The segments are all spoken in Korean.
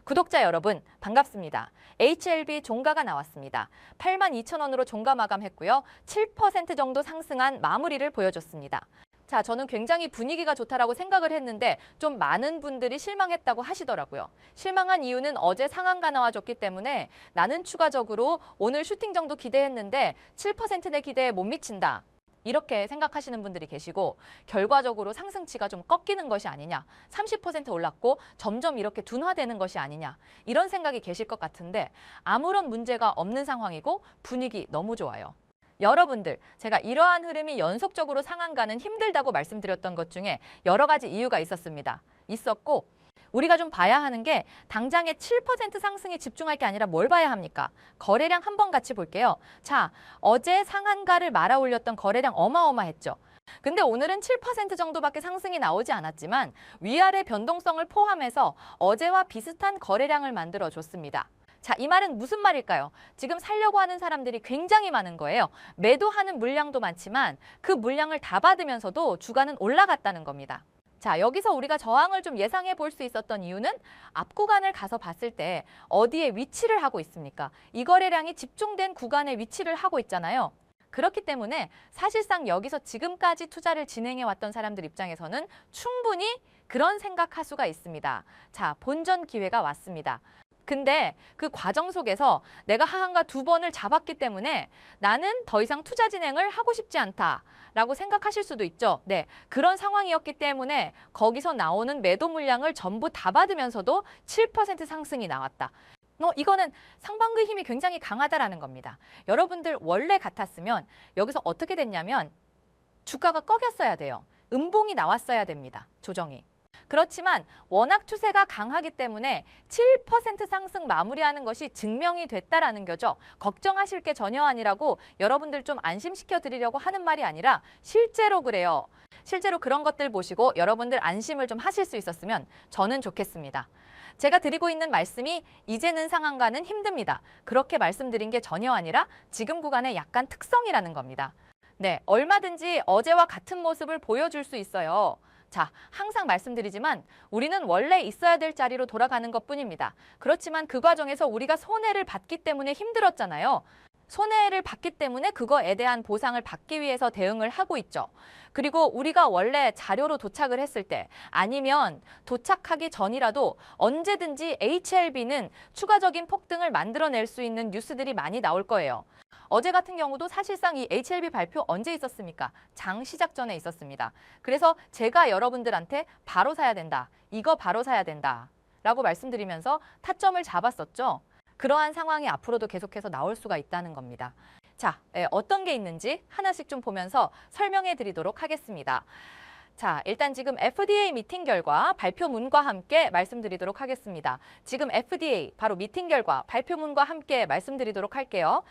구독자 여러분 반갑습니다. HLB 종가가 나왔습니다. 82,000원으로 종가 마감했고요. 7% 정도 상승한 마무리를 보여줬습니다. 자, 저는 굉장히 분위기가 좋다라고 생각을 했는데 좀 많은 분들이 실망했다고 하시더라고요. 실망한 이유는 어제 상한가 나와줬기 때문에 나는 추가적으로 오늘 슈팅 정도 기대했는데 7% 내 기대에 못 미친다. 이렇게 생각하시는 분들이 계시고 결과적으로 상승치가 좀 꺾이는 것이 아니냐, 30% 올랐고 점점 이렇게 둔화되는 것이 아니냐 이런 생각이 계실 것 같은데 아무런 문제가 없는 상황이고 분위기 너무 좋아요. 여러분들, 제가 이러한 흐름이 연속적으로 상한가는 힘들다고 말씀드렸던 것 중에 여러 가지 이유가 있었고 우리가 좀 봐야 하는 게 당장의 7% 상승에 집중할 게 아니라 뭘 봐야 합니까? 거래량 한번 같이 볼게요. 자, 어제 상한가를 말아 올렸던 거래량 어마어마했죠. 근데 오늘은 7% 정도밖에 상승이 나오지 않았지만 위아래 변동성을 포함해서 어제와 비슷한 거래량을 만들어 줬습니다. 자, 이 말은 무슨 말일까요? 지금 살려고 하는 사람들이 굉장히 많은 거예요. 매도하는 물량도 많지만 그 물량을 다 받으면서도 주가는 올라갔다는 겁니다. 자, 여기서 우리가 저항을 좀 예상해 볼 수 있었던 이유는 앞 구간을 가서 봤을 때 어디에 위치를 하고 있습니까? 이 거래량이 집중된 구간에 위치를 하고 있잖아요. 그렇기 때문에 사실상 여기서 지금까지 투자를 진행해 왔던 사람들 입장에서는 충분히 그런 생각할 수가 있습니다. 자, 본전 기회가 왔습니다. 근데 그 과정 속에서 내가 하한가 2번을 잡았기 때문에 나는 더 이상 투자 진행을 하고 싶지 않다라고 생각하실 수도 있죠. 네, 그런 상황이었기 때문에 거기서 나오는 매도 물량을 전부 다 받으면서도 7% 상승이 나왔다. 이거는 상반기 힘이 굉장히 강하다라는 겁니다. 여러분들 원래 같았으면 여기서 어떻게 됐냐면 주가가 꺾였어야 돼요. 음봉이 나왔어야 됩니다. 조정이. 그렇지만 워낙 추세가 강하기 때문에 7% 상승 마무리하는 것이 증명이 됐다라는 거죠. 걱정하실 게 전혀 아니라고 여러분들 좀 안심시켜 드리려고 하는 말이 아니라 실제로 그래요. 실제로 그런 것들 보시고 여러분들 안심을 좀 하실 수 있었으면 저는 좋겠습니다. 제가 드리고 있는 말씀이 이제는 상한가는 힘듭니다. 그렇게 말씀드린 게 전혀 아니라 지금 구간의 약간 특성이라는 겁니다. 네, 얼마든지 어제와 같은 모습을 보여줄 수 있어요. 자, 항상 말씀드리지만 우리는 원래 있어야 될 자리로 돌아가는 것뿐입니다. 그렇지만 그 과정에서 우리가 손해를 받기 때문에 힘들었잖아요. 손해를 받기 때문에 그거에 대한 보상을 받기 위해서 대응을 하고 있죠. 그리고 우리가 원래 자료로 도착을 했을 때 아니면 도착하기 전이라도 언제든지 HLB는 추가적인 폭등을 만들어낼 수 있는 뉴스들이 많이 나올 거예요. 어제 같은 경우도 사실상 이 HLB 발표 언제 있었습니까? 장 시작 전에 있었습니다. 그래서 제가 여러분들한테 바로 사야 된다. 이거 바로 사야 된다. 라고 말씀드리면서 타점을 잡았었죠. 그러한 상황이 앞으로도 계속해서 나올 수가 있다는 겁니다. 자, 어떤 게 있는지 하나씩 좀 보면서 설명해 드리도록 하겠습니다. 자, 일단 지금 FDA 미팅 결과 발표문과 함께 말씀드리도록 하겠습니다. 지금 FDA 바로 미팅 결과 발표문과 함께 말씀드리도록 할게요.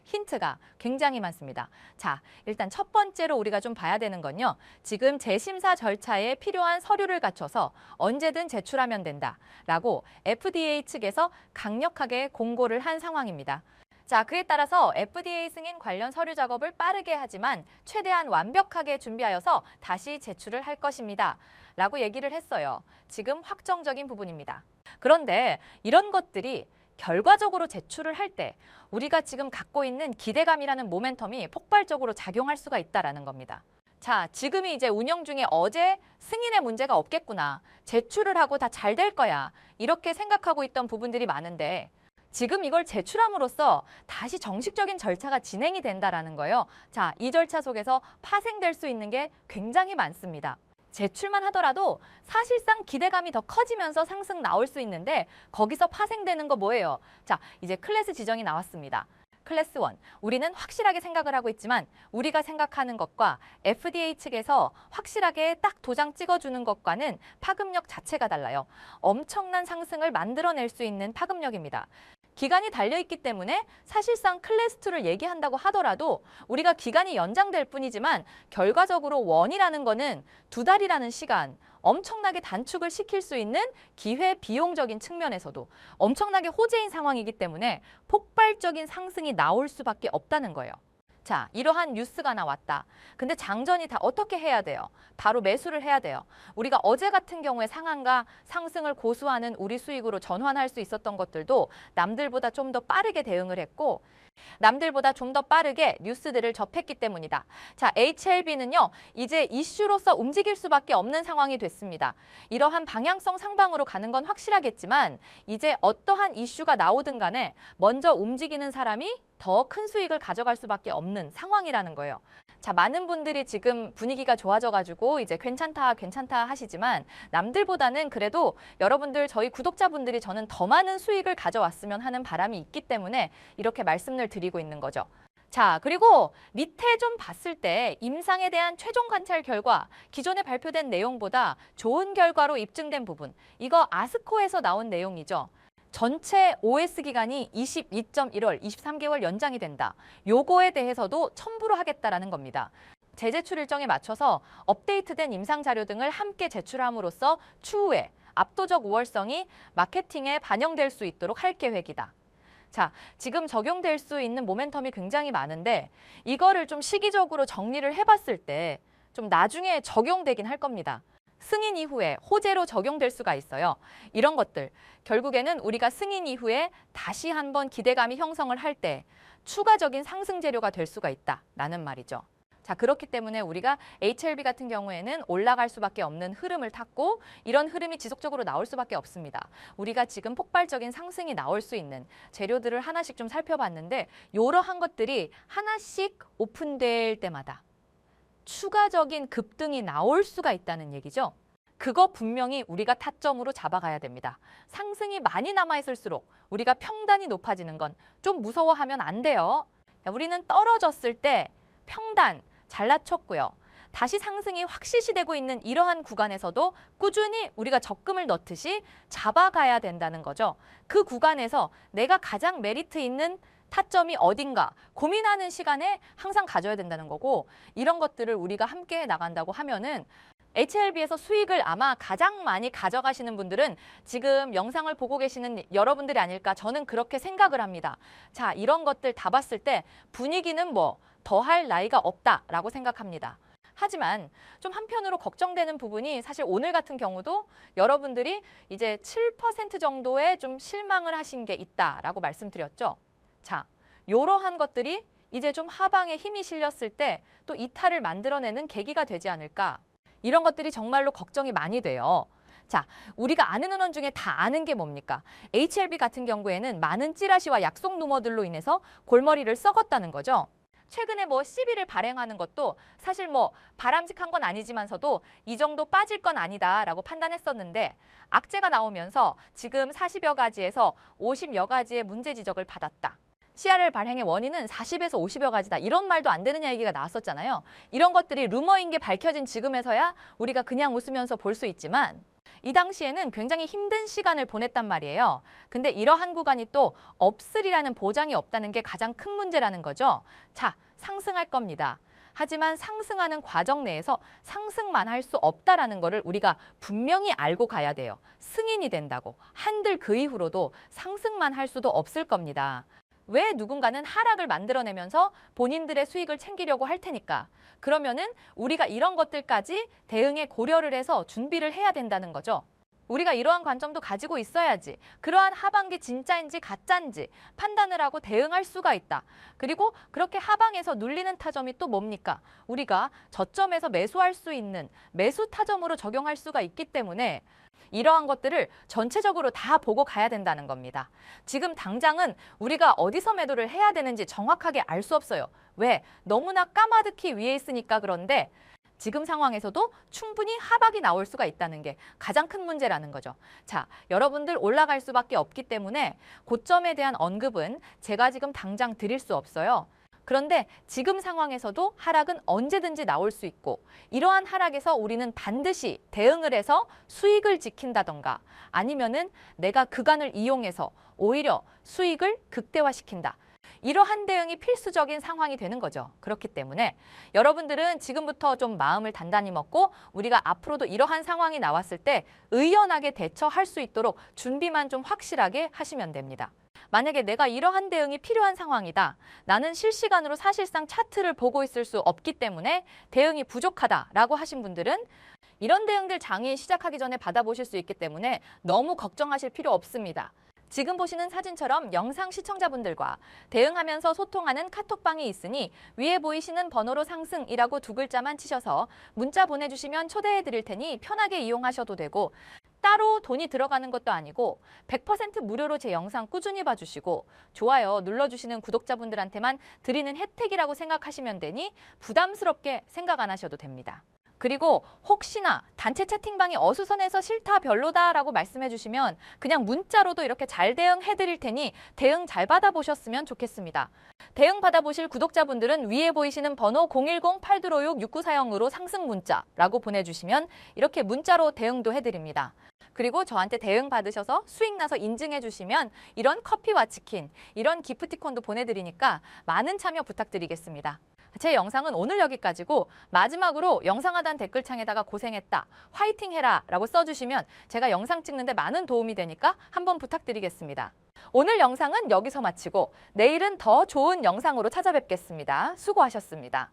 힌트가 굉장히 많습니다. 자, 일단 첫 번째로 우리가 좀 봐야 되는 건요. 지금 재심사 절차에 필요한 서류를 갖춰서 언제든 제출하면 된다라고 FDA 측에서 강력하게 공고를 한 상황입니다. 자, 그에 따라서 FDA 승인 관련 서류 작업을 빠르게 하지만 최대한 완벽하게 준비하여서 다시 제출을 할 것입니다. 라고 얘기를 했어요. 지금 확정적인 부분입니다. 그런데 이런 것들이 결과적으로 제출을 할 때 우리가 지금 갖고 있는 기대감이라는 모멘텀이 폭발적으로 작용할 수가 있다는 겁니다. 자, 지금이 이제 운영 중에 어제 승인에 문제가 없겠구나. 제출을 하고 다 잘 될 거야. 이렇게 생각하고 있던 부분들이 많은데 지금 이걸 제출함으로써 다시 정식적인 절차가 진행이 된다는 거예요. 자, 이 절차 속에서 파생될 수 있는 게 굉장히 많습니다. 제출만 하더라도 사실상 기대감이 더 커지면서 상승 나올 수 있는데 거기서 파생되는 거 뭐예요? 자, 이제 클래스 지정이 나왔습니다. 클래스 1. 우리는 확실하게 생각을 하고 있지만 우리가 생각하는 것과 FDA 측에서 확실하게 딱 도장 찍어주는 것과는 파급력 자체가 달라요. 엄청난 상승을 만들어낼 수 있는 파급력입니다. 기간이 달려있기 때문에 사실상 클래스 2를 얘기한다고 하더라도 우리가 기간이 연장될 뿐이지만 결과적으로 1이라는 거는 2달이라는 시간, 엄청나게 단축을 시킬 수 있는 기회 비용적인 측면에서도 엄청나게 호재인 상황이기 때문에 폭발적인 상승이 나올 수밖에 없다는 거예요. 자, 이러한 뉴스가 나왔다. 근데 장전이 다 어떻게 해야 돼요? 바로 매수를 해야 돼요. 우리가 어제 같은 경우에 상한가 상승을 고수하는 우리 수익으로 전환할 수 있었던 것들도 남들보다 좀 더 빠르게 대응을 했고 남들보다 좀 더 빠르게 뉴스들을 접했기 때문이다. 자, HLB는요, 이제 이슈로서 움직일 수밖에 없는 상황이 됐습니다. 이러한 방향성 상방으로 가는 건 확실하겠지만 이제 어떠한 이슈가 나오든 간에 먼저 움직이는 사람이 더 큰 수익을 가져갈 수밖에 없는 상황이라는 거예요. 자, 많은 분들이 지금 분위기가 좋아져가지고 이제 괜찮다 하시지만 남들보다는 그래도 여러분들 저희 구독자분들이 저는 더 많은 수익을 가져왔으면 하는 바람이 있기 때문에 이렇게 말씀을 드리고 있는 거죠. 자, 그리고 밑에 좀 봤을 때 임상에 대한 최종 관찰 결과 기존에 발표된 내용보다 좋은 결과로 입증된 부분, 이거 아스코에서 나온 내용이죠. 전체 OS 기간이 22.1월, 23개월 연장이 된다. 요거에 대해서도 첨부로 하겠다라는 겁니다. 재제출 일정에 맞춰서 업데이트된 임상 자료 등을 함께 제출함으로써 추후에 압도적 우월성이 마케팅에 반영될 수 있도록 할 계획이다. 자, 지금 적용될 수 있는 모멘텀이 굉장히 많은데 이거를 좀 시기적으로 정리를 해봤을 때 좀 나중에 적용되긴 할 겁니다. 승인 이후에 호재로 적용될 수가 있어요. 이런 것들 결국에는 우리가 승인 이후에 다시 한번 기대감이 형성을 할 때 추가적인 상승 재료가 될 수가 있다라는 말이죠. 자, 그렇기 때문에 우리가 HLB 같은 경우에는 올라갈 수밖에 없는 흐름을 탔고 이런 흐름이 지속적으로 나올 수밖에 없습니다. 우리가 지금 폭발적인 상승이 나올 수 있는 재료들을 하나씩 좀 살펴봤는데 이러한 것들이 하나씩 오픈될 때마다 추가적인 급등이 나올 수가 있다는 얘기죠. 그거 분명히 우리가 타점으로 잡아가야 됩니다. 상승이 많이 남아있을수록 우리가 평단이 높아지는 건 좀 무서워하면 안 돼요. 우리는 떨어졌을 때 평단 잘라쳤고요. 다시 상승이 확실시되고 있는 이러한 구간에서도 꾸준히 우리가 적금을 넣듯이 잡아가야 된다는 거죠. 그 구간에서 내가 가장 메리트 있는 타점이 어딘가 고민하는 시간에 항상 가져야 된다는 거고 이런 것들을 우리가 함께 해 나간다고 하면은 HLB에서 수익을 아마 가장 많이 가져가시는 분들은 지금 영상을 보고 계시는 여러분들이 아닐까 저는 그렇게 생각을 합니다. 자, 이런 것들 다 봤을 때 분위기는 뭐 더할 나위가 없다라고 생각합니다. 하지만 좀 한편으로 걱정되는 부분이 사실 오늘 같은 경우도 여러분들이 이제 7% 정도의 좀 실망을 하신 게 있다라고 말씀드렸죠. 자, 이러한 것들이 이제 좀 하방에 힘이 실렸을 때 또 이탈을 만들어내는 계기가 되지 않을까. 이런 것들이 정말로 걱정이 많이 돼요. 자, 우리가 아는 은원 중에 다 아는 게 뭡니까? HLB 같은 경우에는 많은 찌라시와 약속 루머들로 인해서 골머리를 썩었다는 거죠. 최근에 뭐 CB를 발행하는 것도 사실 뭐 바람직한 건 아니지만서도 이 정도 빠질 건 아니다라고 판단했었는데 악재가 나오면서 지금 40여 가지에서 50여 가지의 문제 지적을 받았다. CRL 발행의 원인은 40에서 50여 가지다. 이런 말도 안 되느냐 얘기가 나왔었잖아요. 이런 것들이 루머인 게 밝혀진 지금에서야 우리가 그냥 웃으면서 볼 수 있지만 이 당시에는 굉장히 힘든 시간을 보냈단 말이에요. 근데 이러한 구간이 또 없으리라는 보장이 없다는 게 가장 큰 문제라는 거죠. 자, 상승할 겁니다. 하지만 상승하는 과정 내에서 상승만 할 수 없다라는 거를 우리가 분명히 알고 가야 돼요. 승인이 된다고. 한들 그 이후로도 상승만 할 수도 없을 겁니다. 왜 누군가는 하락을 만들어내면서 본인들의 수익을 챙기려고 할 테니까. 그러면은 우리가 이런 것들까지 대응에 고려를 해서 준비를 해야 된다는 거죠. 우리가 이러한 관점도 가지고 있어야지 그러한 하방기 진짜인지 가짜인지 판단을 하고 대응할 수가 있다. 그리고 그렇게 하방에서 눌리는 타점이 또 뭡니까? 우리가 저점에서 매수할 수 있는 매수 타점으로 적용할 수가 있기 때문에 이러한 것들을 전체적으로 다 보고 가야 된다는 겁니다. 지금 당장은 우리가 어디서 매도를 해야 되는지 정확하게 알 수 없어요. 왜? 너무나 까마득히 위에 있으니까. 그런데 지금 상황에서도 충분히 하박이 나올 수가 있다는 게 가장 큰 문제라는 거죠. 자, 여러분들 올라갈 수밖에 없기 때문에 고점에 대한 언급은 제가 지금 당장 드릴 수 없어요. 그런데 지금 상황에서도 하락은 언제든지 나올 수 있고 이러한 하락에서 우리는 반드시 대응을 해서 수익을 지킨다던가 아니면은 내가 그간을 이용해서 오히려 수익을 극대화시킨다. 이러한 대응이 필수적인 상황이 되는 거죠. 그렇기 때문에 여러분들은 지금부터 좀 마음을 단단히 먹고 우리가 앞으로도 이러한 상황이 나왔을 때 의연하게 대처할 수 있도록 준비만 좀 확실하게 하시면 됩니다. 만약에 내가 이러한 대응이 필요한 상황이다. 나는 실시간으로 사실상 차트를 보고 있을 수 없기 때문에 대응이 부족하다라고 하신 분들은 이런 대응들 장애인 시작하기 전에 받아보실 수 있기 때문에 너무 걱정하실 필요 없습니다. 지금 보시는 사진처럼 영상 시청자분들과 대응하면서 소통하는 카톡방이 있으니 위에 보이시는 번호로 상승이라고 두 글자만 치셔서 문자 보내주시면 초대해 드릴 테니 편하게 이용하셔도 되고 따로 돈이 들어가는 것도 아니고 100% 무료로 제 영상 꾸준히 봐주시고 좋아요 눌러주시는 구독자분들한테만 드리는 혜택이라고 생각하시면 되니 부담스럽게 생각 안 하셔도 됩니다. 그리고 혹시나 단체 채팅방이 어수선해서 싫다 별로다라고 말씀해 주시면 그냥 문자로도 이렇게 잘 대응해 드릴 테니 대응 잘 받아보셨으면 좋겠습니다. 대응 받아보실 구독자분들은 위에 보이시는 번호 010-8256-6940으로 상승 문자라고 보내주시면 이렇게 문자로 대응도 해드립니다. 그리고 저한테 대응 받으셔서 수익 나서 인증해 주시면 이런 커피와 치킨, 이런 기프티콘도 보내드리니까 많은 참여 부탁드리겠습니다. 제 영상은 오늘 여기까지고 마지막으로 영상 하단 댓글창에다가 고생했다, 화이팅 해라 라고 써주시면 제가 영상 찍는데 많은 도움이 되니까 한번 부탁드리겠습니다. 오늘 영상은 여기서 마치고 내일은 더 좋은 영상으로 찾아뵙겠습니다. 수고하셨습니다.